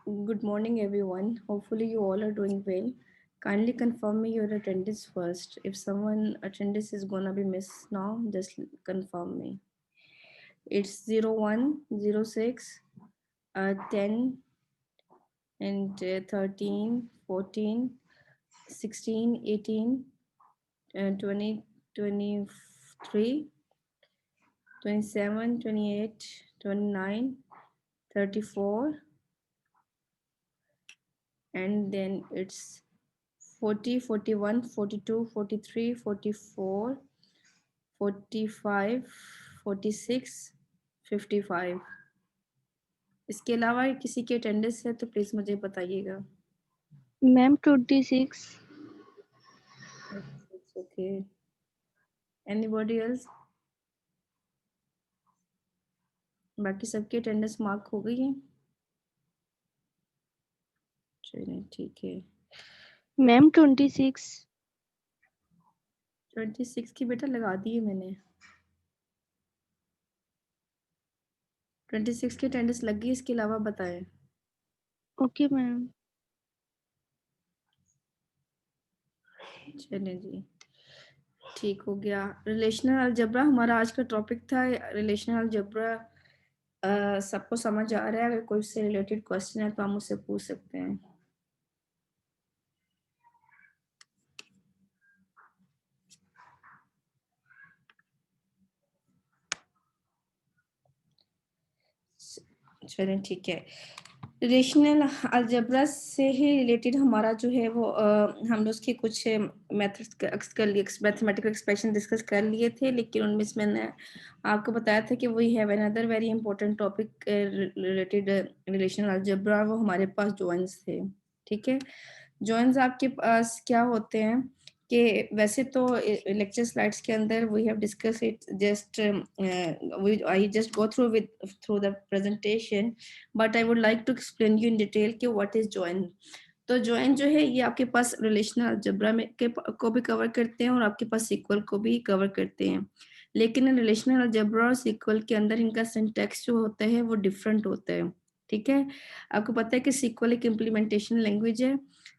Good morning, everyone. Hopefully, you all are doing well. Kindly confirm me your attendance first. If someone attendance is gonna be missed now, just confirm me. It's 0106, 10, and 13, 14, 16, 18, 20, 23, 27, 28, 29, 34, and then it's 40, 41, 42, 43, 44, 45, 46, 55। इसके अलावा किसी की attendance है तो please मुझे बताइएगा। Ma'am 26। Okay, anybody else? बाकी सबकी अटेंडेंस मार्क हो गई है? चलिए ठीक है। मैम 26। 26 की बेटा लगा दी है मैंने। 26 की अटेंडेंस लग गई, इसके अलावा बताएं। Okay ma'am. चलिए जी, ठीक हो गया। रिलेशनल अलजेब्रा हमारा आज का टॉपिक था। रिलेशनल अलजेब्रा सबको समझ आ रहा है? अगर कोई से रिलेटेड क्वेश्चन है तो आप मुझसे पूछ सकते हैं। चलें ठीक है। रिलेशनल अलजेब्रा से ही रिलेटेड हमारा जो है वो हमने उसके कुछ मेथड्स कर लिए, मैथमेटिकल एक्सप्रेशन डिस्कस कर लिए थे, लेकिन उनमें से मैंने आपको बताया था कि we have another very important topic related relational algebra, वो हमारे पास जॉइंस थे। ठीक है, जॉइंस आपके पास क्या होते हैं कि वैसे तो लेक्चर स्लाइड्स के अंदर we have discuss it, just I just go through with through the presentation, but I would like to explain you in detail कि व्हाट इज जॉइन। तो जॉइन जो है ये आपके पास रिलेशनल अलजेब्रा में को भी कवर करते हैं और आपके पास सीक्वल को भी कवर करते हैं, लेकिन रिलेशनल अलजेब्रा और सीक्वल के अंदर इनका सिंटैक्स जो होता है वो डिफरेंट होता है। ठीक है, आपको पता है कि सीक्वल एक इम्प्लीमेंटेशन लैंग्वेज है,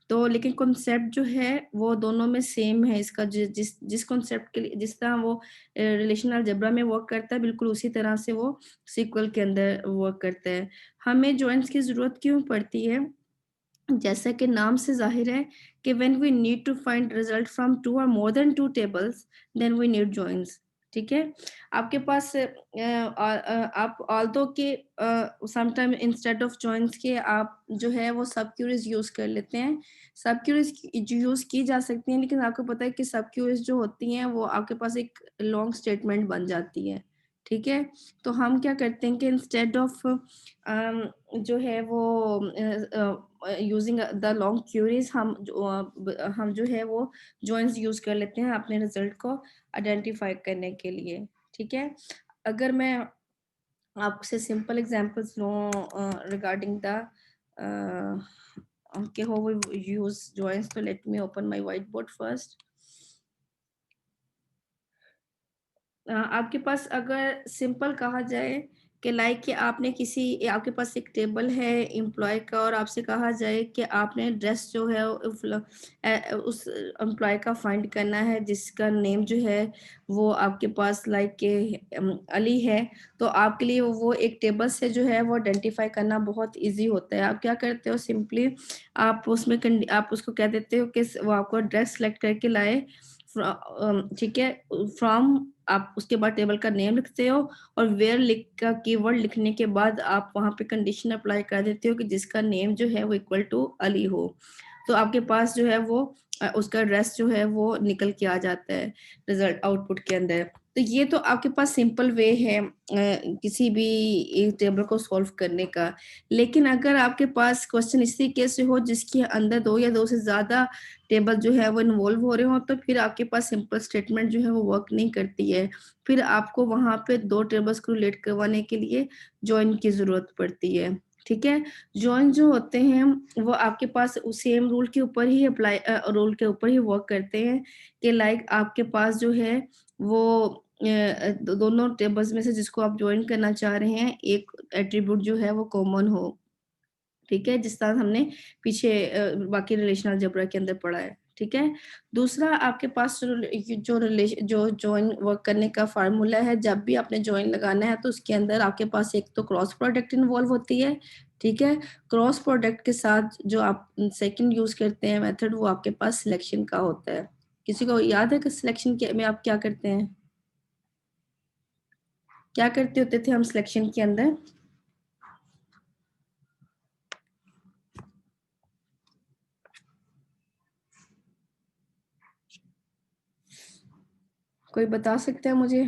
तो लेकिन कॉन्सेप्ट जो है वो दोनों में सेम है। इसका जिस जिस कॉन्सेप्ट के लिए जिस तरह वो रिलेशनल अलजेब्रा में वर्क करता है, बिल्कुल उसी तरह से वो सीक्वल के अंदर वर्क करता है। हमें जॉइंट्स की जरूरत क्यों पड़ती है? जैसा कि नाम से जाहिर है कि when we need to find result from two और more than two tables, then we need joints. ठीक है, आपके पास आप ऑल्दो के समटाइम इंस्टेड ऑफ जॉइंट्स के आप जो है वो सब क्यूरीज यूज कर लेते हैं। सब क्यूरीज यूज की जा सकती हैं, लेकिन आपको पता है कि सब क्यूरीज जो होती हैं वो आपके पास एक लॉन्ग स्टेटमेंट बन जाती है। ठीक है, तो हम क्या करते हैं कि इंस्टेड ऑफ जो है वो यूजिंग द लॉन्ग क्यूरीज, हम जो है वो जॉइंट्स यूज कर लेते हैं अपने रिजल्ट को आइडेंटिफाई करने के लिए। ठीक है, अगर मैं आपसे सिंपल एग्जांपल्स लूँ regarding the okay how we use joints, तो let me open my whiteboard first. आपके पास अगर सिंपल कहा जाए कि लाइक कि आपने किसी आपके पास एक टेबल है एम्प्लॉय का, और आपसे कहा जाए कि आपने ड्रेस जो है उस एम्प्लॉय का फाइंड करना है जिसका नेम जो है वो आपके पास लाइक के अली है, तो आपके लिए वो एक टेबल से जो है वो आइडेंटिफाई करना बहुत इजी होता है। आप क्या करते हो, सिंपली आप उसमें आप उसको कह देते हो कि वो आपको ड्रेस सेलेक्ट करके लाए। ठीक है, फ्रॉम आप उसके बाद टेबल का नेम लिखते हो, और वेयर लिख का कीवर्ड लिखने के बाद आप वहां पे कंडीशन अप्लाई कर देते हो कि जिसका नेम जो है वो इक्वल टू अली हो, तो आपके पास जो है वो उसका एड्रेस जो है वो निकल के आ जाता है रिजल्ट आउटपुट के अंदर। तो ये तो आपके पास सिंपल वे है किसी भी एक टेबल को सॉल्व करने का। लेकिन अगर आपके पास क्वेश्चन इस तरीके से हो जिसके अंदर दो या दो से ज्यादा टेबल जो है वो इन्वॉल्व हो रहे हो, तो फिर आपके पास सिंपल स्टेटमेंट जो है वो वर्क नहीं करती है। फिर आपको वहां पे दो टेबल्स को रिलेट करवाने के लिए जॉइन की जरूरत पड़ती है। ठीक है, जॉइन जो होते हैं वो आपके पास सेम रूल के ऊपर ही अप्लाई रूल के ऊपर ही वर्क करते हैं कि लाइक आपके पास जो है वो दोनों टेबल्स में से जिसको आप ज्वाइन करना चाह रहे हैं एक एट्रीब्यूट जो है वो कॉमन हो। ठीक है, जिस तरह हमने पीछे बाकी रिलेशनल अलजेब्रा के अंदर पढ़ा है, ठीक है। दूसरा आपके पास जो जॉइन वर्क करने का फार्मूला है, जब भी आपने जॉइन लगाना है तो उसके अंदर आपके पास एक तो क्रॉस प्रोडक्ट इन्वॉल्व होती है, ठीक है। क्रॉस प्रोडक्ट के साथ जो आप सेकंड यूज़ करते हैं मेथड, वो आपके पास सिलेक्शन का होता है। किसी को याद है कि सिलेक्शन के में आप क्या करते हैं? क्या करते होते थे हम सिलेक्शन के अंदर? कोई बता सकता है मुझे?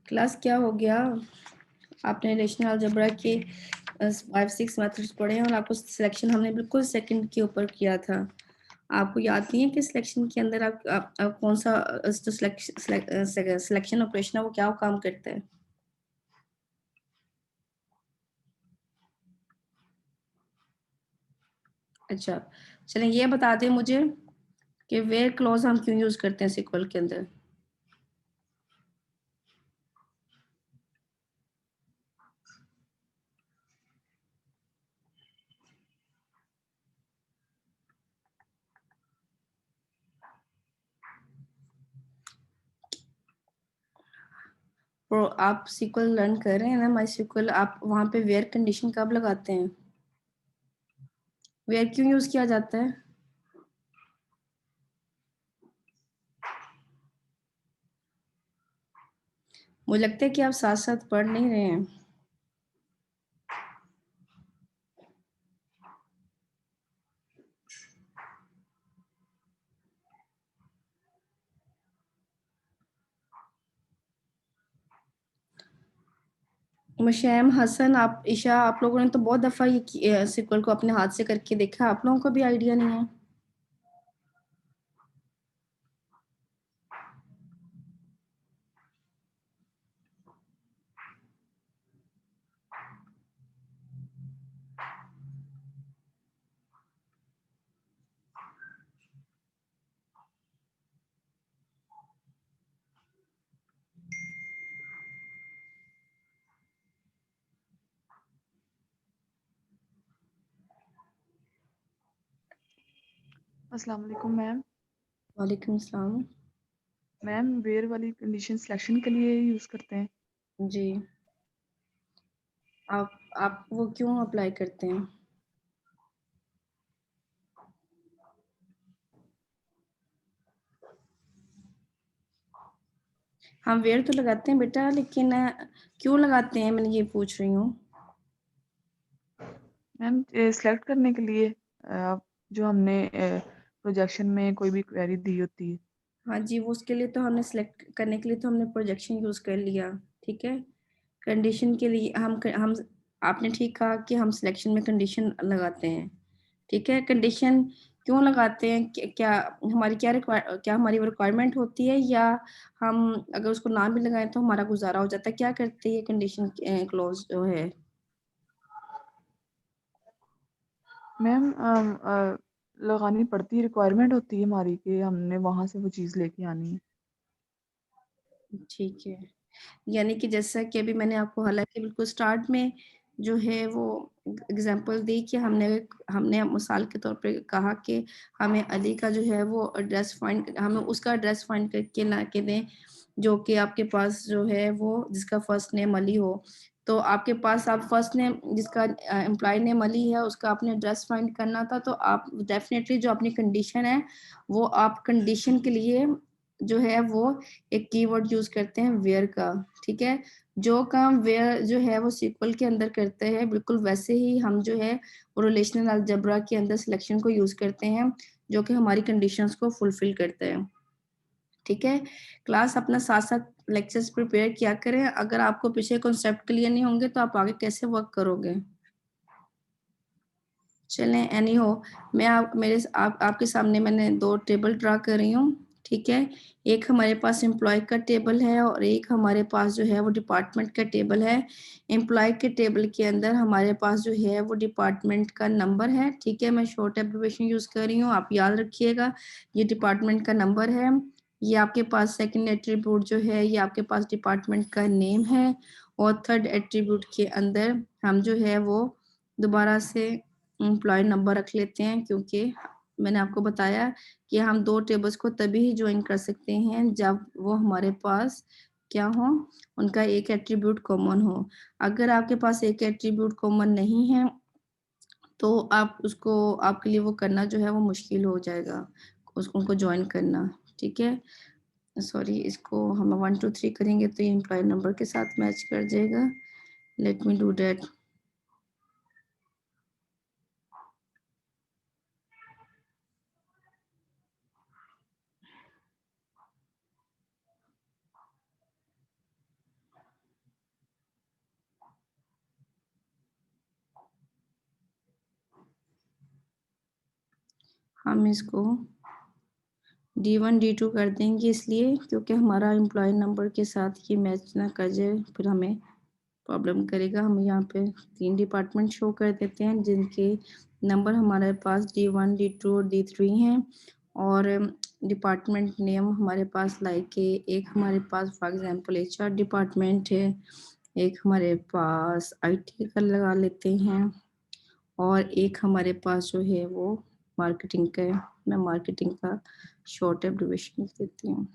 क्लास क्या हो गया? आपने रिलेशनल अलजेब्रा के 5-6 मेथड्स पढ़े हैं और आपको सिलेक्शन हमने बिल्कुल सेकंड के ऊपर किया था। आपको याद नहीं है कि सिलेक्शन के अंदर आप कौन सा जो सिलेक्शन ऑपरेशन है वो क्या काम करता है? अच्छा, चलें ये बता दें मुझे कि वेयर क्लॉज हम क्यों यूज़ करते हैं SQL के अंदर? तो आप SQL लर्न कर रहे हैं ना MySQL, आप वहाँ पे वेयर कंडीशन कब लगाते हैं? वेयर क्यों यूज़ किया जाता है? मुझे लगता है कि आप साथ-साथ पढ़ नहीं रहे हैं। मुशैम, हसन, आप ईशा, आप लोगों ने तो बहुत दफ़ा ये SQL को अपने हाथ से करके देखा, आप लोगों को भी आइडिया नहीं है? अस्सलाम वालेकुम मैम। वालेकुम सलाम। मैम वेयर वाली कंडीशन सिलेक्शन के लिए यूज़ करते हैं। जी। आप वो क्यों अप्लाई करते हैं? हम वेयर तो लगाते हैं बेटा, लेकिन क्यों लगाते हैं, मैंने ये पूछ रही हूँ। मैम सिलेक्ट करने के लिए जो हमने प्रोजेक्शन में कोई भी क्वेरी दी होती है। हाँ जी, वो उसके लिए तो हमने सिलेक्ट करने के लिए तो हमने प्रोजेक्शन यूज़ कर लिया, ठीक है। कंडीशन के लिए हम आपने ठीक कहा कि हम सिलेक्शन में कंडीशन लगाते हैं, ठीक है। कंडीशन क्यों लगाते हैं? क्या क्या हमारी वो रिक्वायरमेंट होती है, या हम अगर उसको ना भी लगाएँ तो हमारा गुज़ारा हो जाता है? क्या करती है कंडीशन क्लॉज़ जो है? मैम लगानी पड़ती है, रिक्वायरमेंट होती है हमारी कि हमने वहाँ से वो चीज़ लेके आनी है। ठीक है। यानी कि जैसा कि अभी मैंने आपको हालाँकि बिल्कुल स्टार्ट में जो है वो एग्ज़ाम्पल दी कि हमने मिसाल के तौर पे कहा कि हमें अली का जो है वो एड्रेस फाइंड हमें उसका एड्रेस फाइंड करके ला के दें, जो कि आपके पास जो है वो जिसका फर्स्ट नेम अली हो। तो आपके पास आप फर्स्ट नेम जिसका एम्प्लॉयी नेम अली है, उसका आपने एड्रेस फाइंड करना था, तो आप डेफ़िनेटली जो अपनी कंडीशन है, वो आप कंडीशन के लिए जो है वो एक कीवर्ड यूज़ करते हैं वेयर का, ठीक है? जो काम वेयर जो है वो SQL के अंदर करते हैं, बिल्कुल वैसे ही हम जो है वो रिलेशनल अलजेब्रा के अंदर सिलेक्शन को यूज़ करते हैं, जो कि हमारी कंडीशंस को फुलफिल करता है, ठीक है? क्लास अपना साथ-साथ लेक्चर्स प्रिपेयर किया करें, अगर आपको पीछे कॉन्सेप्ट क्लियर नहीं होंगे तो आप आगे कैसे वर्क करोगे? चलें, एनी हो, मैं आप मेरे आप आपके सामने मैंने 2 टेबल ड्रा कर रही हूँ, ठीक है। एक हमारे पास एम्प्लॉय का टेबल है और एक हमारे पास जो है वो डिपार्टमेंट का टेबल है। एम्प्लॉय के टेबल के अंदर हमारे पास जो है वो डिपार्टमेंट का नंबर है, ठीक है। मैं शॉर्ट एब्रिविएशन यूज कर रही हूँ, आप याद रखिएगा। ये डिपार्टमेंट का नंबर है। ये आपके पास सेकंड एट्रीब्यूट जो है ये आपके पास डिपार्टमेंट का नेम है। और थर्ड एट्रीब्यूट के अंदर हम जो है वो दोबारा से एम्प्लॉय नंबर रख लेते हैं, क्योंकि मैंने आपको बताया कि हम दो टेबल्स को तभी ही ज्वाइन कर सकते हैं जब वो हमारे पास क्या हो, उनका एक एट्रीब्यूट कॉमन हो। अगर आपके पास एक एट्रीब्यूट कॉमन नहीं है तो आप उसको, आपके लिए वो करना जो है वो मुश्किल हो जाएगा, उसको उनको ज्वाइन करना, ठीक है। सॉरी, इसको हम 1 2 3 करेंगे तो ये एम्प्लॉय नंबर के साथ मैच कर जाएगा। Let me do that. हम इसको D1 D2 कर देंगे, इसलिए क्योंकि हमारा एम्प्लॉय नंबर के साथ ये मैच ना कर जाए, फिर हमें प्रॉब्लम करेगा। हम यहाँ पे 3 डिपार्टमेंट शो कर देते हैं जिनके नंबर हमारे पास D1 D2 और D3 हैं। और डिपार्टमेंट नेम हमारे पास लाइक एक हमारे पास फॉर एग्जांपल HR डिपार्टमेंट है, एक हमारे पास IT का लगा लेते हैं, और एक हमारे पास जो है वो मार्केटिंग का है। मैं मार्केटिंग का शॉर्ट एब्रिविएशन लिख देती हूँ,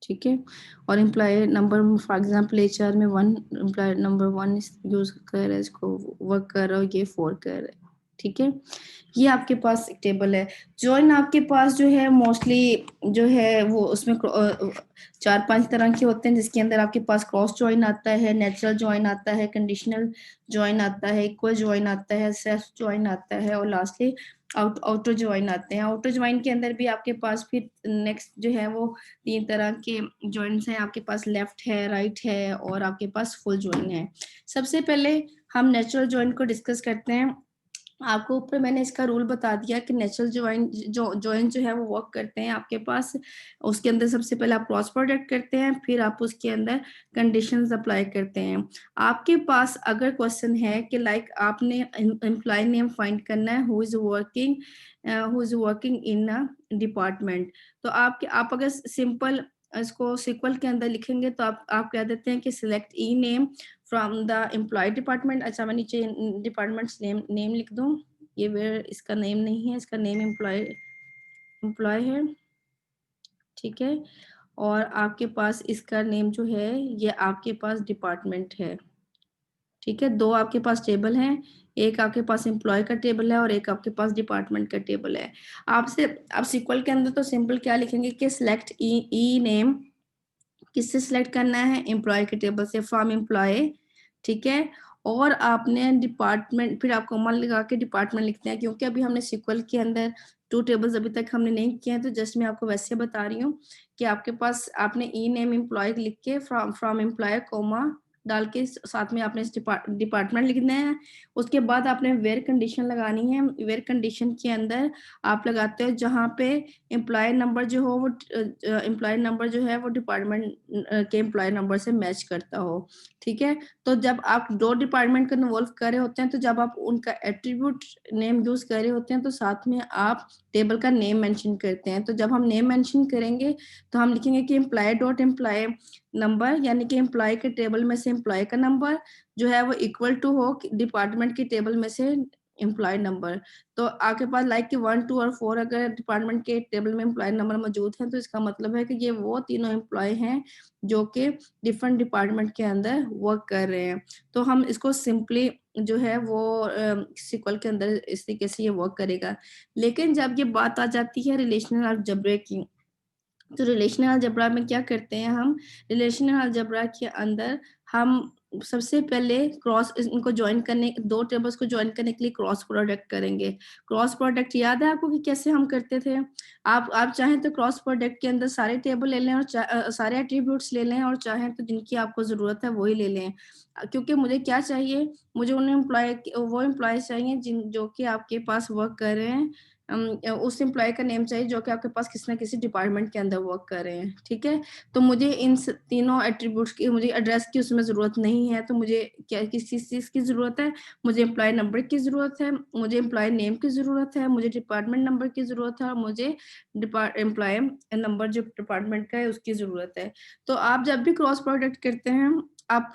ठीक है। और employ number for example HR में 1 एम्प्लॉय नंबर 1 यूज कर रहा है, इसको वर्क कर रहा है, ये 4 कर रहा है, ठीक है। ये आपके पास एक टेबल है। जॉइन आपके पास जो है मोस्टली जो है वो उसमें 4-5 तरह के होते हैं, जिसके अंदर आपके पास क्रॉस जॉइन आता है, नेचुरल जॉइन आता है, कंडीशनल जॉइन आता है, इक्वल जॉइन आता है, सेल्फ जॉइन आता है, और लास्टली आउटर जॉइन आते हैं। आउटर जॉइन के अंदर भी आपके पास फिर नेक्स्ट जो है वो 3 तरह के जॉइंट्स हैं। आपके पास लेफ्ट है, राइट है, और आपके पास फुल जॉइन है। सबसे पहले हम नेचुरल जॉइन को डिस्कस करते हैं। आपको ऊपर मैंने इसका रूल बता दिया कि नेचुरल जॉइन जो है वो वर्क करते हैं आपके पास। उसके अंदर सबसे पहले आप क्रॉस प्रोडक्ट करते हैं, फिर आप उसके अंदर कंडीशंस अप्लाई करते हैं। आपके पास अगर क्वेश्चन है कि लाइक आपने एम्प्लॉय नेम फाइंड करना है who is working in a department, तो आप अगर सिंपल इसको सीक्वल के अंदर लिखेंगे तो आप कह देते हैं कि select e name from the employ department. अच्छा, मैं नीचे डिपार्टमेंट्स नेम लिख दूं, ये वेयर इसका नेम नहीं है, इसका नेम एम्प्लॉय है, ठीक है। और आपके पास इसका नेम जो है ये आपके पास डिपार्टमेंट है, ठीक है। दो आपके पास टेबल हैं, एक आपके पास एम्प्लॉय का टेबल है और एक आपके पास डिपार्टमेंट का टेबल है। आप सीक्वल के अंदर तो सिंपल क्या लिखेंगे कि सिलेक्ट ई नेम, किससे सिलेक्ट करना है, एम्प्लॉय के टेबल से, फ्रॉम एम्प्लॉय, ठीक है। और आपने डिपार्टमेंट, फिर आप कॉमा लगा के डिपार्टमेंट लिखते हैं, क्योंकि अभी हमने सीक्वल के अंदर 2 टेबल्स अभी तक हमने नहीं किए हैं, तो जस्ट मैं आपको वैसे बता रही हूँ कि आपके पास आपने ई नेम एम्प्लॉय लिख के फ्रॉम एम्प्लॉय कॉमा डाल के साथ में आपने डिपार्टमेंट लिखना है। उसके बाद आपने वेयर कंडीशन लगानी है। वेयर कंडीशन के अंदर आप लगाते हो जहाँ पे एम्प्लॉय नंबर जो हो वो एम्प्लॉय नंबर जो है वो डिपार्टमेंट के एम्प्लॉय नंबर से मैच करता हो, ठीक है। तो जब आप 2 डिपार्टमेंट को इन्वॉल्व कर रहे होते हैं, तो जब आप उनका एट्रीब्यूट नेम यूज कर रहे होते हैं, तो साथ में आप टेबल का नेम मेंशन करते हैं। तो जब हम नेम मेंशन करेंगे तो हम लिखेंगे कि एम्प्लॉय डॉट एम्प्लॉय नंबर, यानी कि एम्प्लॉय के टेबल में से एम्प्लॉय का नंबर जो है वो इक्वल टू हो डिपार्टमेंट के टेबल में से एम्प्लॉय नंबर। तो आपके पास लाइक कि 1 2 और 4 अगर डिपार्टमेंट के टेबल में एम्प्लॉय नंबर मौजूद है, तो इसका मतलब है कि ये वो तीनों एम्प्लॉय हैं जो कि डिफरेंट डिपार्टमेंट के अंदर वर्क कर रहे हैं। तो हम इसको सिंपली जो है वो सीक्वल के अंदर इस तरीके से ये वर्क करेगा। लेकिन जब ये बात आ जाती है रिलेशनल अलजेब्रा की, तो रिलेशनल अलजेब्रा में क्या करते हैं हम, रिलेशनल अलजेब्रा के अंदर हम सबसे पहले क्रॉस इनको ज्वाइन करने, दो टेबल्स को ज्वाइन करने के लिए क्रॉस प्रोडक्ट करेंगे। क्रॉस प्रोडक्ट याद है आपको कि कैसे हम करते थे? आप चाहें तो क्रॉस प्रोडक्ट के अंदर सारे टेबल ले लें और सारे एट्रीब्यूट्स ले लें, और चाहें तो जिनकी आपको जरूरत है वही ले लें। क्योंकि मुझे क्या चाहिए, मुझे उन वो एम्प्लॉय चाहिए जो कि आपके पास वर्क कर रहे हैं। उस एम्प्लॉय का नेम चाहिए जो कि आपके पास किसी ना किसी डिपार्टमेंट के अंदर वर्क कर रहे हैं, ठीक है। तो मुझे इन तीनों एट्रीब्यूट्स की, मुझे एड्रेस की उसमें जरूरत नहीं है, तो मुझे क्या किस चीज की जरूरत है? मुझे एम्प्लॉय नंबर की जरूरत है, मुझे एम्प्लॉय नेम की जरूरत है, मुझे डिपार्टमेंट नंबर की जरूरत है, और मुझे एम्प्लॉय नंबर जो डिपार्टमेंट का है उसकी जरूरत है। तो आप जब भी क्रॉस प्रोडक्ट करते हैं, आप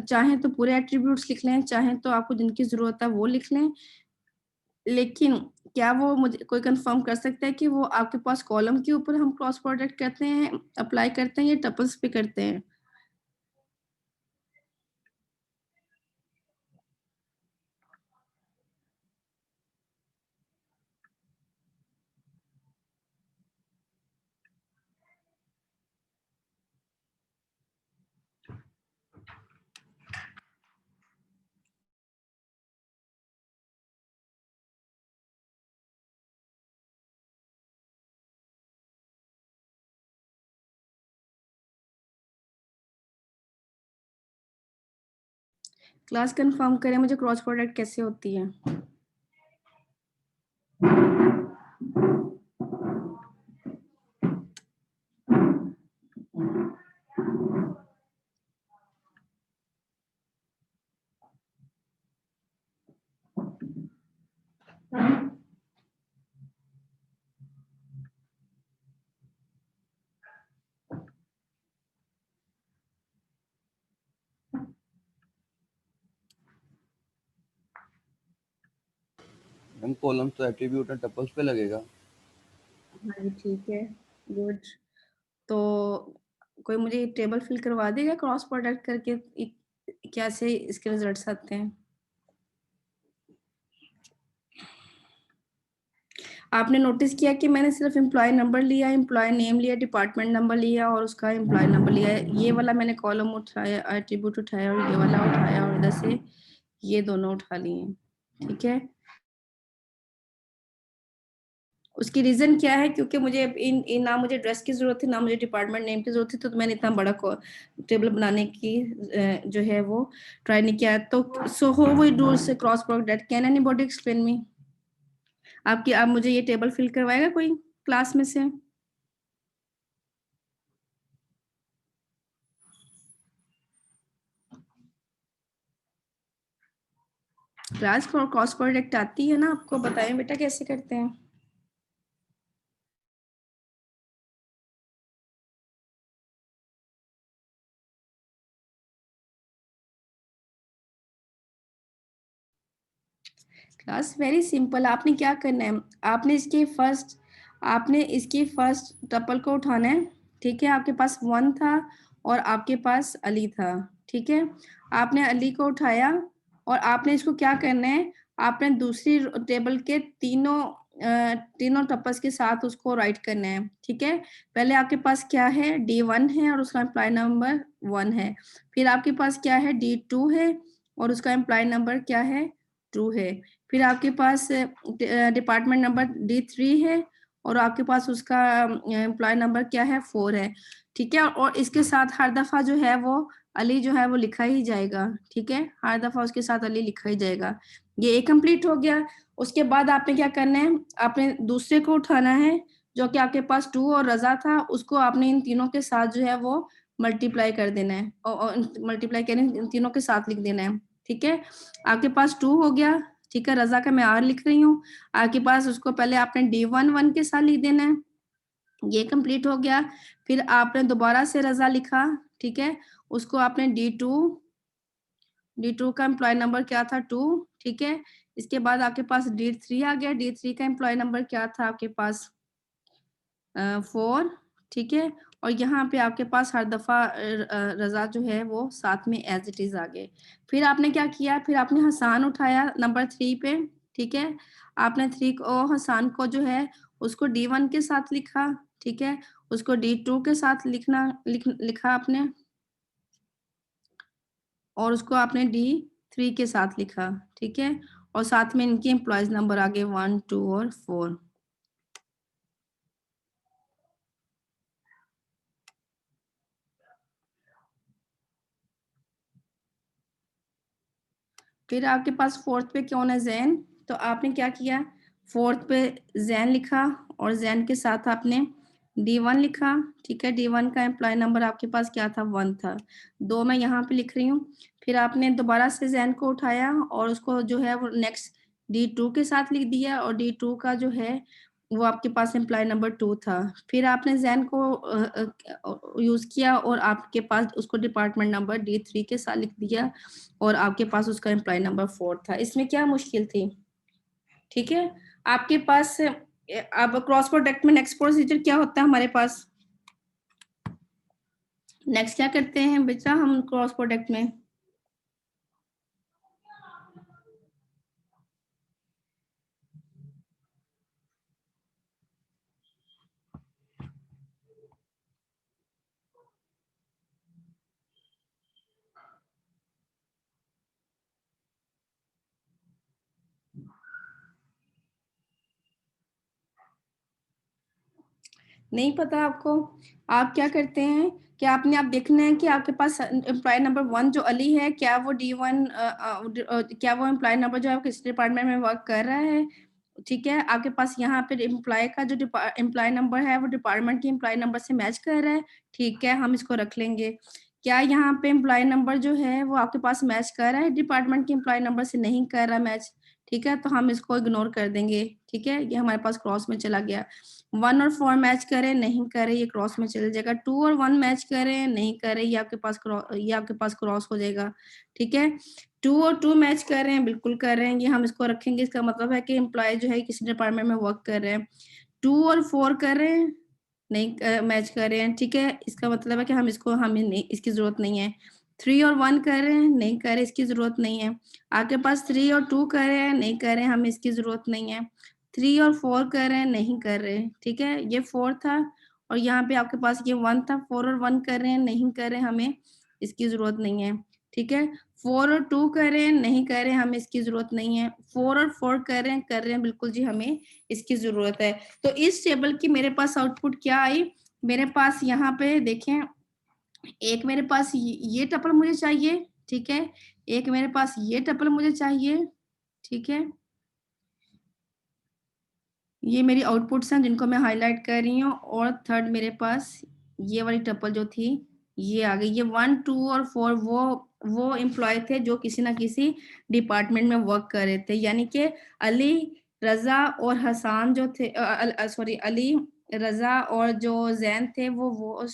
चाहें तो पूरे एट्रीब्यूट्स लिख लें, चाहें तो आपको जिनकी जरूरत है वो लिख लें। लेकिन क्या वो मुझे कोई कंफर्म कर सकता है कि वो आपके पास कॉलम के ऊपर हम क्रॉस प्रोडक्ट करते हैं, अप्लाई करते हैं, या टपल्स पे करते हैं? क्लास कंफर्म करें मुझे क्रॉस प्रोडक्ट कैसे होती है। मैम कॉलम तो एट्रीब्यूट और टपल्स पे लगेगा। हाँ जी, ठीक है, गुड। तो कोई मुझे टेबल फिल करवा देगा क्रॉस प्रोडक्ट करके कैसे इसके रिजल्ट्स आते हैं? आपने नोटिस किया कि मैंने सिर्फ एम्प्लॉय नंबर लिया, एम्प्लॉय नेम लिया, डिपार्टमेंट नंबर लिया और उसका एम्प्लॉय नंबर लिया। ये वाला मैंने कॉलम उठाया, एट्रीब्यूट उठाया, और ये वाला उठाया, और इधर से ये दोनों उठा लिए, ठीक है। उसकी रीजन क्या है? क्योंकि मुझे इन ना मुझे ड्रेस की जरूरत थी, ना मुझे डिपार्टमेंट नेम की जरूरत थी, तो मैंने इतना बड़ा टेबल बनाने की जो है वो ट्राई नहीं किया। तो so how we do cross product, can anybody explain me? आप मुझे ये टेबल फिल करवाएगा कोई क्लास में से? क्लास क्रॉस प्रोडक्ट आती है ना आपको? बताएं बेटा कैसे करते हैं। Class very simple. आपने क्या करना है, आपने इसकी फर्स्ट टपल को उठाना है, ठीक है। आपके पास 1 था और आपके पास अली था, ठीक है। आपने अली को उठाया और आपने इसको क्या करना है, आपने दूसरी टेबल के तीनों टपल्स के साथ उसको राइट करना है, ठीक है। पहले आपके पास क्या है, D1 है और उसका एम्प्लॉय नंबर 1 है। फिर आपके पास क्या है, D2 है और उसका एम्प्लॉय नंबर क्या है, 2 है। फिर आपके पास डिपार्टमेंट नंबर D3 है और आपके पास उसका एम्प्लॉय नंबर क्या है, 4 है, ठीक है। और इसके साथ हर दफा जो है वो अली जो है वो लिखा ही जाएगा, ठीक है। हर दफा उसके साथ अली लिखा ही जाएगा। ये कंप्लीट हो गया। उसके बाद आपने क्या करना है, आपने दूसरे को उठाना है जो कि आपके पास 2 और रजा था, उसको आपने इन तीनों के साथ जो है वो मल्टीप्लाई कर देना है, और मल्टीप्लाई करें इन तीनों के साथ लिख देना है, ठीक है। आपके पास 2 हो गया, ठीक है। रजा का मैं आर लिख रही हूँ। आपके पास उसको पहले आपने D1 के साथ लिख देना है, ये कंप्लीट हो गया। फिर आपने दोबारा से रजा लिखा, ठीक है। उसको आपने D2 का एम्प्लॉय नंबर क्या था, 2, ठीक है। इसके बाद आपके पास D3 आ गया। D3 का एम्प्लॉय नंबर क्या था आपके पास, 4, ठीक है। और यहाँ पे आपके पास हर दफा रजा जो है वो साथ में एज इट इज आ गए। फिर आपने क्या किया, फिर आपने हसान उठाया नंबर 3 पे, ठीक है। आपने 3 को, हसान को जो है उसको D1 के साथ लिखा, ठीक है। उसको D2 के साथ लिखा आपने, और उसको आपने D3 के साथ लिखा, ठीक है, और साथ में इनके एम्प्लॉयज नंबर आगे 1, 2 और 4। फिर आपके पास फोर्थ पे कौन है, जैन, तो आपने क्या किया, फोर्थ पे जैन लिखा और जैन के साथ आपने D1 लिखा, ठीक है, D1 का एम्प्लॉय नंबर आपके पास क्या था, 1 था, 2 मैं यहाँ पे लिख रही हूँ। फिर आपने दोबारा से जैन को उठाया और उसको जो है वो नेक्स्ट D2 के साथ लिख दिया और D2 का जो है वो आपके पास एम्प्लॉय नंबर 2 था। फिर आपने जैन को यूज किया और आपके पास उसको डिपार्टमेंट नंबर D3 के साथ लिख दिया और आपके पास उसका एम्प्लॉय नंबर 4 था। इसमें क्या मुश्किल थी, ठीक है। आपके पास अब क्रॉस प्रोडक्ट में नेक्स्ट प्रोसीजर क्या होता है हमारे पास, नेक्स्ट क्या करते हैं बेटा हम क्रॉस प्रोडक्ट में, नहीं पता आपको, आप क्या करते हैं कि आपने आप देखना है कि आपके पास एम्प्लॉय नंबर 1 जो अली है, क्या वो D1 क्या वो एम्प्लॉय नंबर जो है किस डिपार्टमेंट में वर्क कर रहा है, ठीक है। आपके पास यहाँ पे एम्प्लॉय का जो एम्प्लॉय नंबर है वो डिपार्टमेंट के एम्प्लॉय नंबर से मैच कर रहा है, ठीक है, हम इसको रख लेंगे। क्या यहाँ पे एम्प्लॉय नंबर जो है वो आपके पास मैच कर रहा है डिपार्टमेंट के एम्प्लॉय नंबर से, नहीं कर रहा मैच, ठीक है, तो हम इसको इग्नोर कर देंगे, ठीक है, ये हमारे पास क्रॉस में चला गया। 1 और 4 मैच करें, नहीं करे, ये क्रॉस में चल जाएगा। 2 और 1 मैच करें, नहीं करे, ये आपके पास क्रॉस हो जाएगा, ठीक है। 2 और 2 मैच कर रहे हैं, बिल्कुल कर रहे हैं, ये हम इसको रखेंगे, इसका मतलब है कि एम्प्लॉय जो है किसी डिपार्टमेंट में वर्क कर रहे हैं। 2 और 4 कर रहे हैं, नहीं मैच कर रहे हैं, ठीक है, इसका मतलब है कि हमें नहीं, इसकी जरूरत नहीं है। 3 और 1 कर रहे हैं, नहीं कर रहे, इसकी जरूरत नहीं है। आपके पास 3 और 2 कर रहे हैं, नहीं कर रहे, हमें इसकी जरूरत नहीं है। 3 और 4 कर रहे हैं, नहीं कर रहे, ठीक है, ये 4 था और यहाँ पे आपके पास ये 1 था। 4 और 1 कर रहे हैं, नहीं कर रहे, हमें इसकी जरूरत नहीं है, ठीक है। 4 और 2 कर रहे हैं, नहीं कर रहे, हमें इसकी जरूरत नहीं है। 4 और 4 कर रहे हैं, बिल्कुल जी हमें इसकी जरूरत है। तो इस टेबल की मेरे पास आउटपुट क्या आई, मेरे पास यहाँ पे देखें, एक मेरे पास ये टपल मुझे चाहिए, ठीक है, एक मेरे पास ये टपल मुझे चाहिए, ठीक है, ये मेरी आउटपुट्स हैं जिनको मैं हाईलाइट कर रही हूँ, और थर्ड मेरे पास ये वाली टपल जो थी ये आ गई। ये 1, 2 और 4 वो एम्प्लॉय थे जो किसी ना किसी डिपार्टमेंट में वर्क कर रहे थे, यानी कि अली, रजा और हसान जो थे, सॉरी, अली, रजा और जो जैन थे वो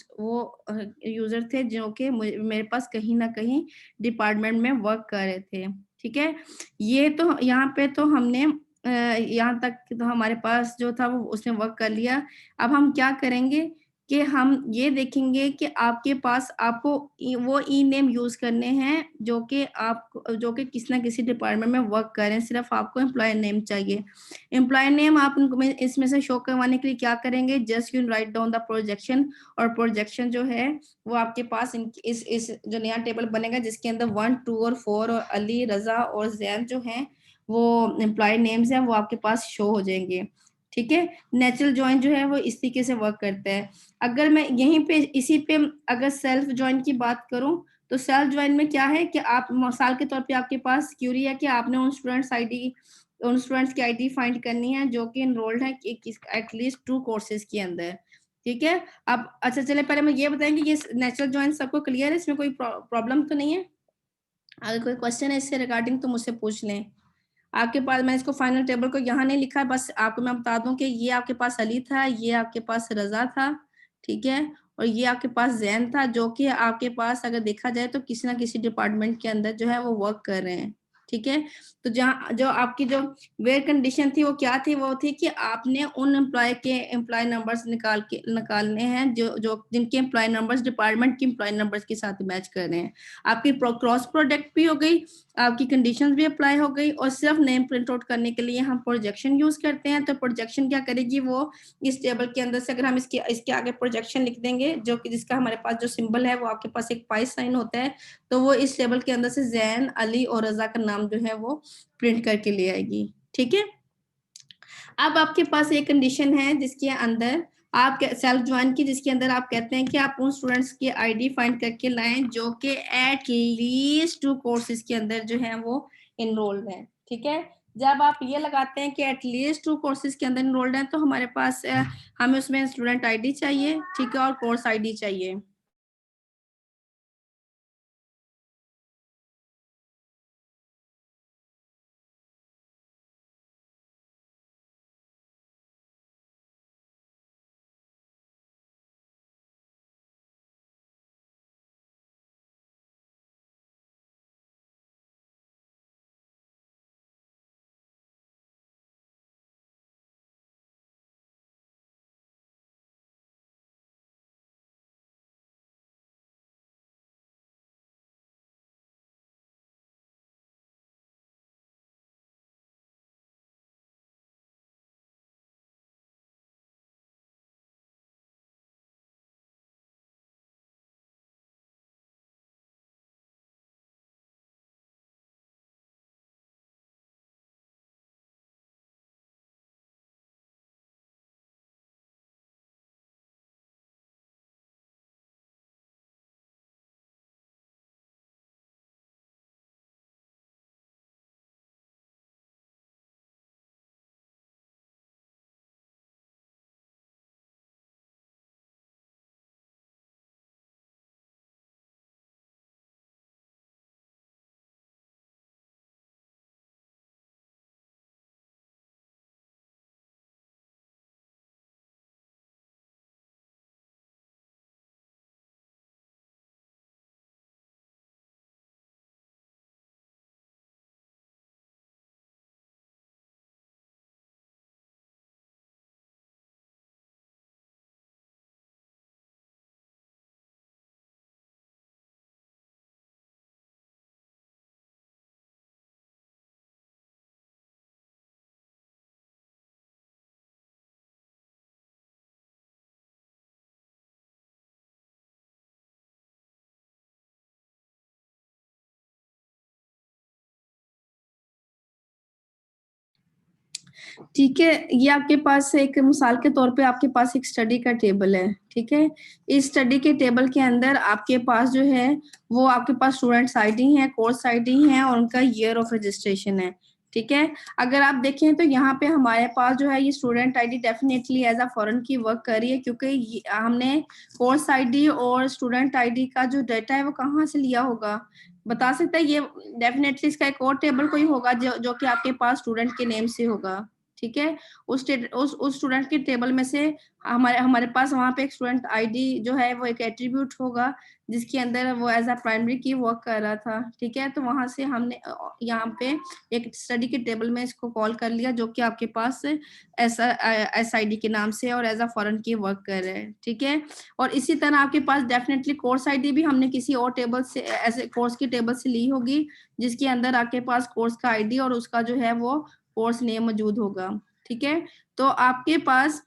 यूजर थे जो कि मेरे पास कहीं ना कहीं डिपार्टमेंट में वर्क कर रहे थे, ठीक है। ये तो यहाँ पे तो हमने यहाँ तक तो हमारे पास जो था वो उसने वर्क कर लिया। अब हम क्या करेंगे कि हम ये देखेंगे कि आपके पास आपको वो ई नेम यूज करने हैं जो कि किसी ना किसी डिपार्टमेंट में वर्क करें, सिर्फ आपको एम्प्लॉय नेम चाहिए। एम्प्लॉय नेम आप उनको इसमें से शो करवाने के लिए क्या करेंगे, just you write down the projection, और प्रोजेक्शन जो है वो आपके पास इस जो नया टेबल बनेगा जिसके अंदर 1, 2 और 4 और अली, रजा और जैन जो हैं वो एम्प्लॉय नेम्स हैं वो आपके पास शो हो जाएंगे, ठीक है। नेचुरल जॉइन जो है वो इस तरीके से वर्क करता है। अगर मैं यहीं पे इसी पे अगर सेल्फ जॉइन की बात करूं तो सेल्फ जॉइन में क्या है कि आप मिसाल के तौर पे आपके पास क्यूरी है कि आपने उन स्टूडेंट्स की आईडी फाइंड करनी है जो कि एनरोल्ड है एटलीस्ट 2 कोर्सेज के अंदर, ठीक है। अब अच्छा चले पहले मैं ये बताएंगे ये नेचुरल जॉइन सबको क्लियर है, इसमें कोई प्रॉब्लम तो नहीं है? अगर कोई क्वेश्चन है इससे रिगार्डिंग तो मुझसे पूछ लें। आपके पास मैं इसको फाइनल टेबल को यहाँ नहीं लिखा है, बस आपको मैं बता दूं कि ये आपके पास अली था, ये आपके पास रजा था, ठीक है, और ये आपके पास जैन था जो कि आपके पास अगर देखा जाए तो किसी ना किसी डिपार्टमेंट के अंदर जो है वो वर्क कर रहे हैं, ठीक है। तो जहाँ जो आपकी जो वेयर कंडीशन थी वो क्या थी, वो थी कि आपने उन एम्प्लॉय नंबर्स निकालने हैं जो जिनके एम्प्लॉय नंबर्स डिपार्टमेंट के एम्प्लॉय नंबर्स के साथ मैच कर रहे हैं। आपकी क्रॉस प्रोडक्ट भी हो गई, आपकी कंडीशंस भी अप्लाई हो गई, और सिर्फ नेम प्रिंट आउट करने के लिए हम प्रोजेक्शन यूज करते हैं। तो प्रोजेक्शन क्या करेगी, वो इस टेबल के अंदर से अगर हम इसके आगे प्रोजेक्शन लिख देंगे, जो कि जिसका हमारे पास जो सिंबल है वो आपके पास एक पाई साइन होता है, तो वो इस टेबल के अंदर से जैन, अली और रजा का नाम जो है वो प्रिंट करके ले आएगी। ठीक है। अब आपके पास एक कंडीशन है जिसके अंदर आप सेल्फ ज्वाइन की, जिसके अंदर आप कहते हैं कि आप उन स्टूडेंट्स की आईडी फाइंड करके लाएं जो कि एट लीस्ट 2 कोर्सेज के अंदर जो है वो इनरोल्ड है। ठीक है। जब आप ये लगाते हैं कि एट लीस्ट 2 कोर्सेज के अंदर इनरोल्ड है, तो हमारे पास हमें उसमें स्टूडेंट आईडी चाहिए, ठीक है, और कोर्स आईडी चाहिए। ठीक है। ये आपके पास एक मिसाल के तौर पे आपके पास एक स्टडी का टेबल है। ठीक है। इस स्टडी के टेबल के अंदर आपके पास जो है वो आपके पास स्टूडेंट्स आईडी है, कोर्स आईडी है, और उनका ईयर ऑफ रजिस्ट्रेशन है। ठीक है। अगर आप देखें तो यहाँ पे हमारे पास जो है ये student ID definitely as a foreign key work कर रही है, क्योंकि हमने कोर्स आईडी और स्टूडेंट आईडी का जो डाटा है वो कहाँ से लिया होगा, बता सकता है? ये डेफिनेटली इसका एक और टेबल कोई होगा जो कि आपके पास स्टूडेंट के नेम से होगा। ठीक है। उस स्टूडेंट के टेबल में से हमारे पास वहां पे एक स्टूडेंट आईडी जो है वो एक एट्रीब्यूट होगा जिसके अंदर वो एज अ प्राइमरी की वर्क कर रहा था। ठीक है। तो वहां से हमने यहाँ पे एक स्टडी के टेबल में इसको कॉल कर लिया जो कि आपके पास एस आई डी के नाम से और as a foreign key work कर रहे हैं। ठीक है। और इसी तरह आपके पास डेफिनेटली कोर्स आईडी भी हमने किसी और टेबल से, ऐसे कोर्स की टेबल से ली होगी जिसके अंदर आपके पास कोर्स का आईडी और उसका जो है वो कोर्स नेम मौजूद होगा। ठीक है। तो आपके पास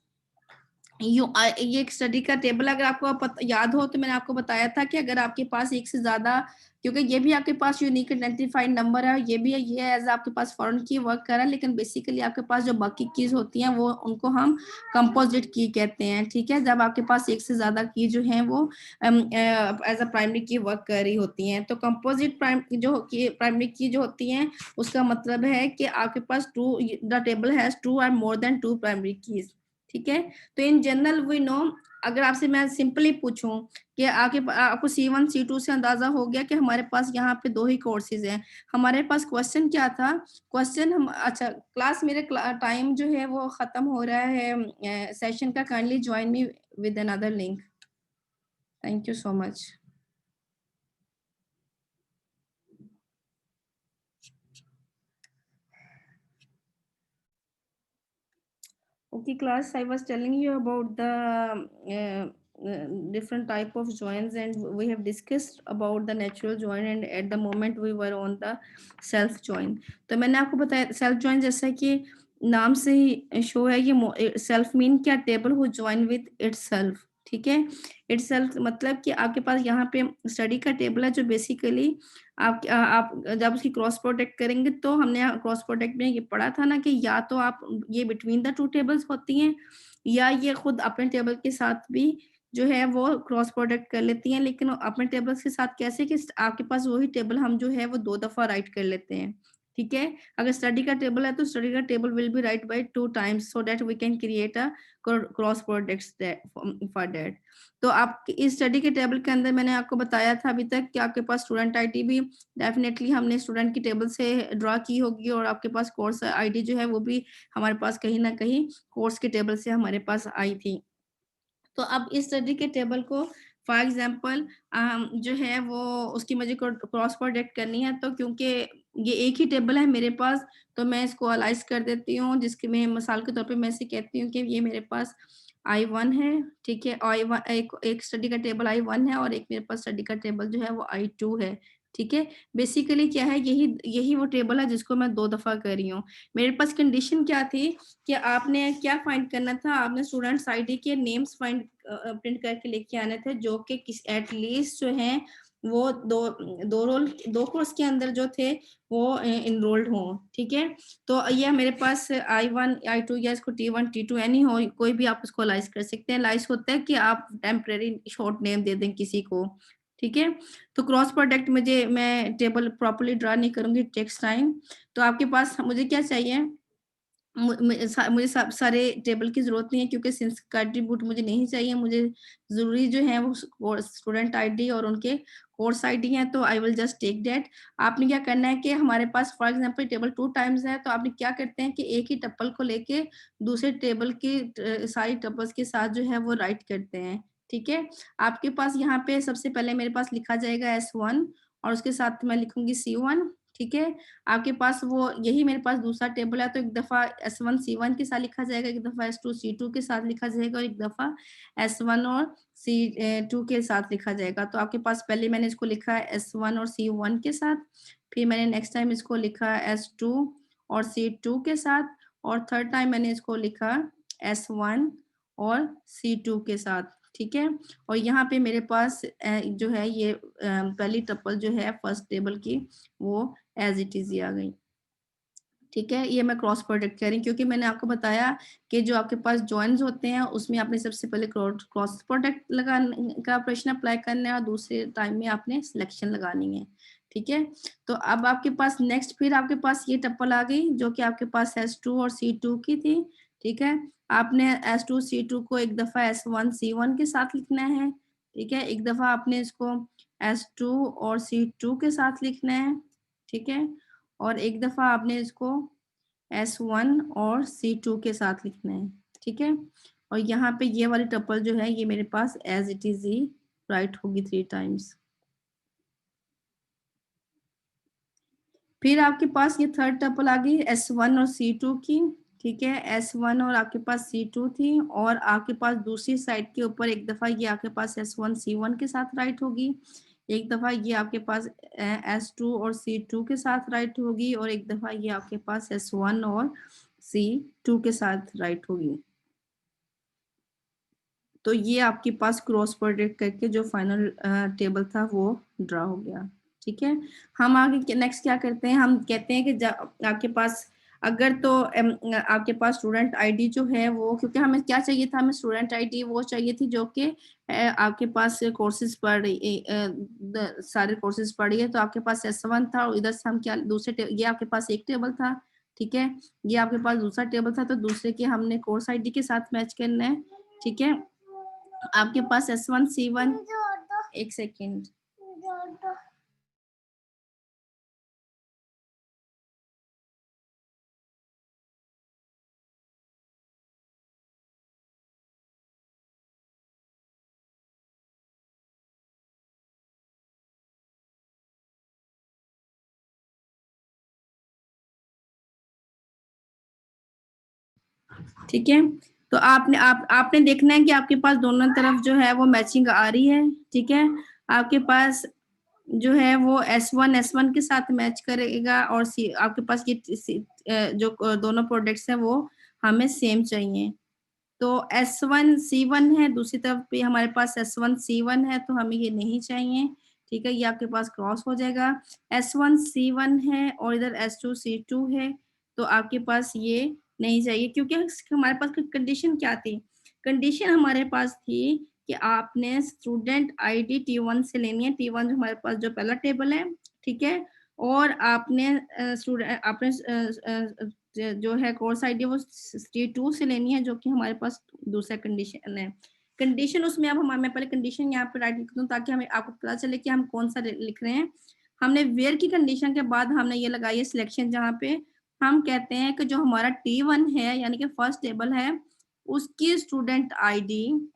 ये एक स्टडी का टेबल, अगर आपको याद हो तो मैंने आपको बताया था कि अगर आपके पास एक से ज्यादा, क्योंकि ये भी आपके पास यूनिक आइडेंटिफाइड नंबर है, ये भी है, ये एज आपके पास फॉरेन की वर्क कर रहा है, लेकिन बेसिकली आपके पास जो बाकी कीज होती हैं वो उनको हम कंपोजिट की कहते हैं। ठीक है। जब आपके पास एक से ज्यादा की जो है वो एज अ प्राइमरी की वर्क कर रही होती हैं, तो कंपोजिट प्राइमरी की जो होती हैं उसका मतलब है कि आपके पास द टेबल हैज 2 और मोर देन 2 प्राइमरी कीज। ठीक है। तो इन जनरल वी नो, अगर आपसे मैं सिंपली पूछूं कि आपको C1 C2 से अंदाजा हो गया कि हमारे पास यहाँ पे 2 ही कोर्सेज हैं, हमारे पास क्वेश्चन क्या था, क्वेश्चन हम, अच्छा क्लास, मेरे टाइम जो है वो खत्म हो रहा है सेशन का, kindly join me with another link. Thank you so much. Okay, class, I was telling you about the different type of joins, and we have discussed about the natural join, and at the moment we were on the self join. तो मैंने आपको बताया self join जैसा कि नाम से ही show है, ये सेल्फ मीन क्या, टेबल हो join with itself, ठीक है। itself मतलब कि आपके पास यहाँ पे स्टडी का टेबल है जो बेसिकली आप जब उसकी क्रॉस प्रोडक्ट करेंगे, तो हमने क्रॉस प्रोडक्ट में ये पढ़ा था ना कि या तो आप ये बिटवीन द टू टेबल्स होती हैं, या ये खुद अपने टेबल के साथ भी जो है वो क्रॉस प्रोडक्ट कर लेती हैं। लेकिन अपने टेबल्स के साथ कैसे कि आपके पास वही टेबल हम जो है वो 2 दफा राइट कर लेते हैं, ठीक है। अगर स्टडी का टेबल है तो स्टडी का table will be right by 2 times, so that we can create a cross products for that. तो आप इस स्टडी के टेबल के अंदर मैंने आपको बताया था अभी तक कि आपके पास स्टूडेंट आईडी भी डेफिनेटली हमने स्टूडेंट की टेबल से ड्रॉ की होगी, और आपके पास कोर्स आईडी जो है वो भी हमारे पास कहीं ना कहीं कोर्स के टेबल से हमारे पास आई थी। तो अब इस स्टडी के टेबल को फॉर एग्जांपल जो है वो उसकी मुझे क्रॉस प्रोडक्ट करनी है, तो क्योंकि ये एक ही टेबल है मेरे पास, तो मैं इसको अलाइज कर देती हूँ, जिसके मैं मिसाल के तौर पे मैं इसे कहती हूँ कि ये मेरे पास I1 है, ठीक है। I1 एक स्टडी का टेबल I1 है, और एक मेरे पास स्टडी का टेबल जो है वो I2 है, ठीक है। बेसिकली क्या है, यही वो टेबल है जिसको मैं 2 दफा कर रही हूँ। मेरे पास कंडीशन क्या थी कि आपने क्या फाइंड करना था, आपने स्टूडेंट्स आईडी के नेम्स फाइंड प्रिंट करके लेके आने थे, जो कि किस एटलीस्ट जो है वो दो कोर्स के अंदर जो थे वो इनरोल्ड हो, ठीक है। तो ये मेरे पास I1 I2 या इसको T1 T2 एनी हो, कोई भी आप उसको लाइस कर सकते हैं। लाइस होता है कि आप टेम्परेरी शॉर्ट नेम दे दें किसी को, ठीक है। तो क्रॉस प्रोडक्ट मैं टेबल प्रॉपर्ली ड्रा नहीं करूंगी, टेक्स्ट टाइम। तो आपके पास मुझे क्या चाहिए, मुझे सारे टेबल की जरूरत नहीं है, क्योंकि सिंस कंट्रीब्यूट मुझे नहीं चाहिए। मुझे जरूरी जो है वो स्टूडेंट आईडी और उनके कोर्स आईडी है, तो I will just take that. आपने क्या करना है कि हमारे पास फॉर एग्जांपल टेबल 2 टाइम्स है, तो आपने क्या करते हैं कि एक ही टप्पल को लेके दूसरे टेबल की सारी टप्पल्स के साथ जो है वो राइट करते हैं, ठीक है। आपके पास यहाँ पे सबसे पहले मेरे पास लिखा जाएगा S1, और उसके साथ मैं लिखूंगी C1, ठीक है। आपके पास वो यही मेरे पास दूसरा टेबल है, तो एक दफा S1 C1 के साथ लिखा जाएगा, एक दफा S2 C2 के साथ लिखा जाएगा, और एक दफा S1 और C2 के साथ लिखा जाएगा। तो आपके पास पहले मैंने इसको लिखा है S1 और C1 के साथ, फिर मैंने नेक्स्ट टाइम इसको लिखा S2 और C2 के साथ, और थर्ड टाइम मैंने इसको लिखा S1 और C2 के साथ, ठीक है। और यहाँ पे मेरे पास जो है ये पहली टप्पल जो है फर्स्ट टेबल की वो एज इट इज आ गई, ठीक है। ये मैं क्रॉस प्रोडक्ट कह रही हूँ, क्योंकि मैंने आपको बताया कि जो आपके पास जॉइंस होते हैं उसमें आपने सबसे पहले क्रॉस प्रोडक्ट लगाने का ऑपरेशन अप्लाई करना है, और दूसरे टाइम में आपने सिलेक्शन लगानी है, ठीक है। तो अब आपके पास नेक्स्ट फिर आपके पास ये टप्पल आ गई जो कि आपके पास S2 और C2 की थी, ठीक है। आपने S2 C2 को एक दफा S1 C1 के साथ लिखना है, ठीक है। एक दफा आपने इसको S2 और C2 के साथ लिखना है, ठीक है। और एक दफा आपने इसको S1 और C2 के साथ लिखना है, ठीक है। और यहाँ पे ये वाली टपल जो है ये मेरे पास एज इट इज ही राइट होगी 3 टाइम्स। फिर आपके पास ये थर्ड टपल आ गई S1 और C2 की, ठीक है। S1 और आपके पास C2 थी, और आपके पास दूसरी साइड के ऊपर एक दफा ये आपके पास S1 C1 के साथ राइट होगी, एक दफा ये आपके पास S2 और C2 के साथ राइट होगी, और एक दफा ये आपके पास S1 और C2 के साथ राइट होगी। तो ये आपके पास क्रॉस प्रोडक्ट करके जो फाइनल टेबल था वो ड्रा हो गया, ठीक है। हम आगे नेक्स्ट क्या करते हैं, हम कहते हैं कि आपके पास अगर तो आपके पास स्टूडेंट आईडी जो है वो, क्योंकि हमें क्या चाहिए था, हमें स्टूडेंट आईडी वो चाहिए थी जो कि आपके पास कोर्सेज पढ़ रही सारे कोर्सेज पढ़ी है, तो आपके पास S1 था, और इधर से हम क्या दूसरे ये आपके पास एक टेबल था, ठीक है। ये आपके पास दूसरा टेबल था, तो दूसरे के हमने कोर्स आईडी के साथ मैच करना है, ठीक है। आपके पास S1 C1 एक सेकेंड, ठीक है। तो आपने देखना है कि आपके पास दोनों तरफ जो है वो मैचिंग आ रही है। ठीक है, आपके पास जो है वो S1 के साथ मैच करेगा और आपके पास ये जो दोनों प्रोडक्ट्स हैं वो हमें सेम चाहिए। तो S1 C1 है, दूसरी तरफ पे हमारे पास S1 C1 है, तो हमें ये नहीं चाहिए। ठीक है, ये आपके पास क्रॉस हो जाएगा। S1 C1 है और इधर S2 C2 है, तो आपके पास ये नहीं चाहिए, क्योंकि हमारे पास कंडीशन क्या थी? कंडीशन हमारे पास थी कि आपने स्टूडेंट आईडी T1 से लेनी है। T1 जो हमारे पास जो पहला टेबल है, ठीक है, और आपने जो है कोर्स आईडी वो T2 से लेनी है, जो कि हमारे पास दूसरा कंडीशन है। कंडीशन उसमें अब मैं पहले कंडीशन यहाँ पे राइट लिख दूं ताकि हमें आपको पता चले कि हम कौन सा लिख रहे हैं। हमने वेयर की कंडीशन के बाद हमने ये लगाई है सिलेक्शन, जहाँ पे हम कहते हैं कि जो हमारा T1 है यानी कि फर्स्ट टेबल है उसकी स्टूडेंट आईडी,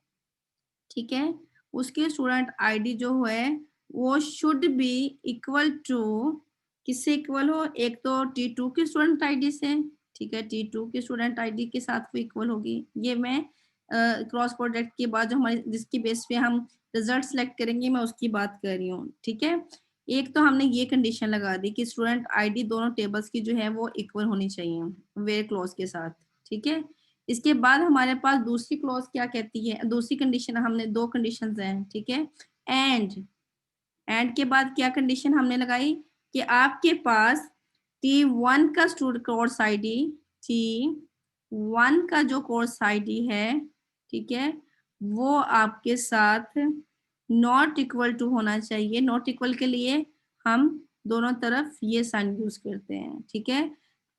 ठीक है, उसके स्टूडेंट आईडी जो है वो शुड बी इक्वल टू, किससे इक्वल हो? एक तो T2 की स्टूडेंट आईडी से, ठीक है, T2 की स्टूडेंट आईडी के साथ वो इक्वल होगी। ये मैं क्रॉस प्रोडक्ट के बाद जो हमारी जिसकी बेस पे हम रिजल्ट सेलेक्ट करेंगे मैं उसकी बात कर रही हूँ। ठीक है, एक तो हमने ये कंडीशन लगा दी कि स्टूडेंट आईडी दोनों टेबल्स की जो है वो इक्वल होनी चाहिए वेयर क्लॉज के साथ। ठीक है, इसके बाद हमारे पास दूसरी क्लॉज क्या कहती है? दूसरी कंडीशन, हमने दो कंडीशंस हैं, ठीक है। एंड के बाद क्या कंडीशन हमने लगाई कि आपके पास T1 का स्टूडेंट कोर्स आईडी, T1 का जो कोर्स आईडी है, ठीक है, वो आपके साथ नॉट इक्वल टू होना चाहिए। नॉट इक्वल के लिए हम दोनों तरफ ये साइन यूज करते हैं। ठीक है,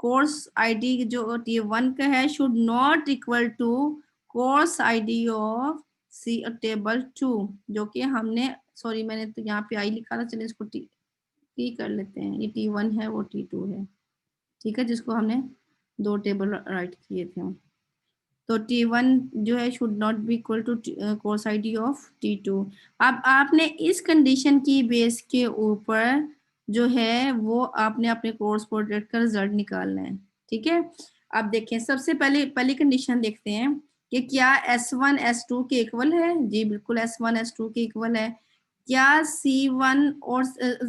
कोर्स आईडी जो T1 का है should not equal to course ID of c table 2, जो कि हमने, सॉरी मैंने तो यहाँ पे आई लिखा था, चलिए इसको टी कर लेते हैं। ये T1 है वो T2 है, ठीक है, जिसको हमने दो टेबल राइट किए थे। तो T1 जो है should not be equal to course ID of T2। अब आपने इस कंडीशन की बेस के ऊपर जो है वो आपने अपने कोर्स प्रोडक्ट का रिजल्ट निकालना है। ठीक है, अब देखें, सबसे पहली कंडीशन देखते हैं कि क्या S1 S2 के इक्वल है। जी बिल्कुल, S1 S2 के इक्वल है। क्या C1 और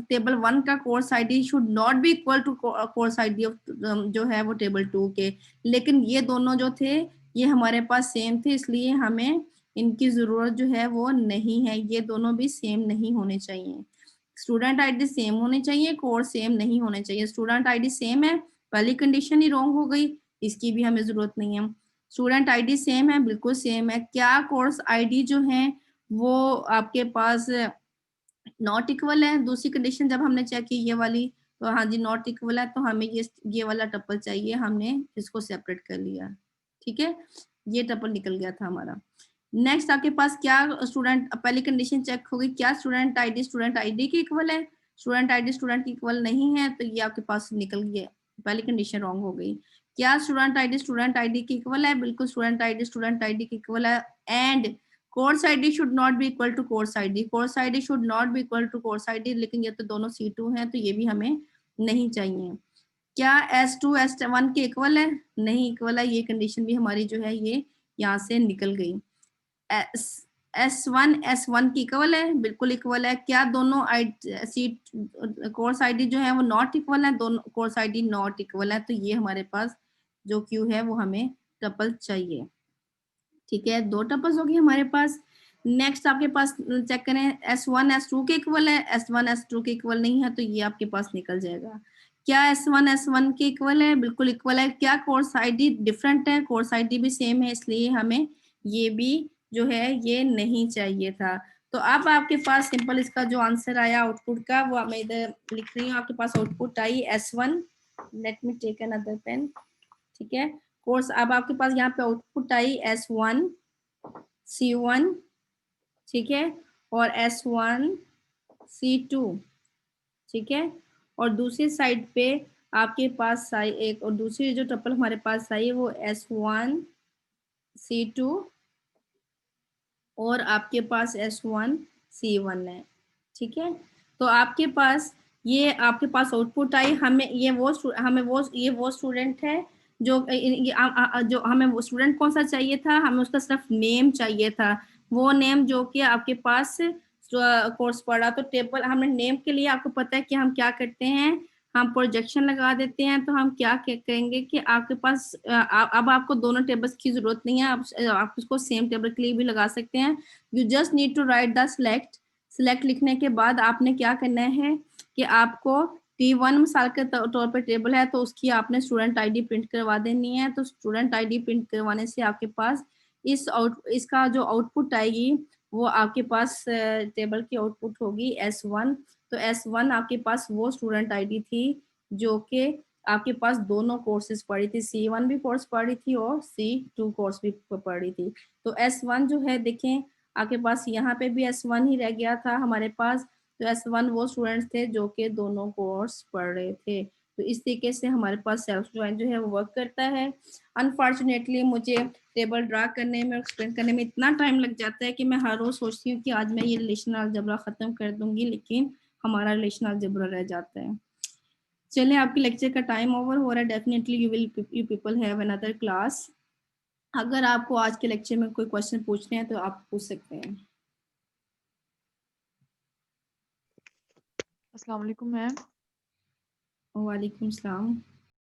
टेबल 1 का course ID should not be equal to course ID of जो है वो टेबल 2 के। लेकिन ये दोनों जो थे ये हमारे पास सेम थे, इसलिए हमें इनकी जरूरत जो है वो नहीं है। ये दोनों भी सेम नहीं होने चाहिए। स्टूडेंट आईडी सेम होने चाहिए, कोर्स सेम नहीं होने चाहिए। स्टूडेंट आईडी सेम है, पहली कंडीशन ही रॉन्ग हो गई, इसकी भी हमें जरूरत नहीं है। स्टूडेंट आईडी सेम है, बिल्कुल सेम है। क्या कोर्स आईडी जो है वो आपके पास नॉट इक्वल है? दूसरी कंडीशन जब हमने चेक की ये वाली, तो हाँ जी नॉट इक्वल है, तो हमें ये वाला टपल चाहिए, हमने इसको सेपरेट कर लिया। ठीक है, ये टपल निकल गया था हमारा। नेक्स्ट आपके पास क्या स्टूडेंट, पहली कंडीशन चेक होगी, क्या स्टूडेंट आईडी के इक्वल है? स्टूडेंट आईडी स्टूडेंट की इक्वल नहीं है, तो ये आपके पास निकल गया, पहली कंडीशन रॉन्ग हो गई। क्या स्टूडेंट आईडी की इक्वल है? बिल्कुल स्टूडेंट आईडी की इक्वल है। And course ID should not be equal to course ID, course ID should not be equal to course ID, लेकिन ये तो दोनों C2 हैं, तो ये भी हमें नहीं चाहिए। क्या S2 S1 के इक्वल है? नहीं इक्वल है, ये कंडीशन भी हमारी जो है ये यहाँ से निकल गई। S1 S1 की इक्वल है? बिल्कुल इक्वल है। क्या दोनों कोर्स आईडी जो है वो नॉट इक्वल है? दोनों कोर्स आईडी नॉट इक्वल है, तो ये हमारे पास जो क्यू है वो हमें टपल चाहिए। ठीक है, दो टपल्स हो गए हमारे पास। नेक्स्ट आपके पास चेक करें, S1 S2 के इक्वल है, S1 S2 के इक्वल नहीं है, तो ये आपके पास निकल जाएगा। क्या S1 S1 के इक्वल है? बिल्कुल इक्वल है। क्या कोर्स आईडी डिफरेंट है? कोर्स आईडी भी सेम है, इसलिए हमें ये भी जो है ये नहीं चाहिए था। तो अब आपके पास सिंपल इसका जो आंसर आया आउटपुट का, वो मैं इधर लिख रही हूँ। आपके पास आउटपुट आई S1, let me take another pen. ठीक है, कोर्स अब आपके पास यहाँ पे आउटपुट आई S1 C1, ठीक है, और S1 C2, ठीक है, और दूसरी साइड पे आपके पास एक और दूसरी जो टपल हमारे पास आई वो S1 C2 और आपके पास S1 C1 है। ठीक है, तो आपके पास आउटपुट आई। ये वो स्टूडेंट है जो हमें वो स्टूडेंट कौन सा चाहिए था, हमें उसका सिर्फ नेम चाहिए था, वो नेम जो कि आपके पास कोर्स पढ़ा। तो टेबल हमने नेम के लिए आपको पता है कि हम क्या करते हैं, हम प्रोजेक्शन लगा देते हैं। तो हम क्या करेंगे कि आपके पास अब आपको दोनों टेबल्स की जरूरत नहीं है, आप उसको सेम टेबल के लिए भी लगा सकते हैं। You just need to write the select लिखने के बाद आपने क्या करना है कि आपको T1 मिसाल के तौर पर टेबल है तो उसकी आपने स्टूडेंट आईडी प्रिंट करवा देनी है। तो स्टूडेंट आईडी प्रिंट करवाने से आपके पास इसका जो आउटपुट आएगी वो आपके पास टेबल की आउटपुट होगी S1। तो S1 आपके पास वो स्टूडेंट आईडी थी जो कि आपके पास दोनों कोर्सेज पढ़ी थी, C1 भी कोर्स पढ़ी थी और C2 कोर्स भी पढ़ी थी। तो S1 जो है देखें आपके पास यहाँ पे भी S1 ही रह गया था हमारे पास। तो S1 वो स्टूडेंट्स थे जो कि दोनों कोर्स पढ़ रहे थे। तो इस तरीके से हमारे पास सेल्फ ज्वाइन जो है वो वर्क करता है। अनफॉर्चुनेटली मुझे टेबल ड्रा करने में, एक्सप्लेन करने में इतना टाइम लग जाता है कि मैं हर रोज सोचती हूँ कि आज मैं ये रिलेशनल अलजेब्रा खत्म कर दूंगी, लेकिन हमारा रिलेशनल अलजेब्रा रह जाता है। चलिए, आपके लेक्चर का टाइम ओवर हो रहा है। Definitely you people have another class. अगर आपको आज के लेक्चर में कोई क्वेश्चन पूछने हैं तो आप पूछ सकते हैं। अस्सलाम वालेकुम मैम। वालेकुम सलाम।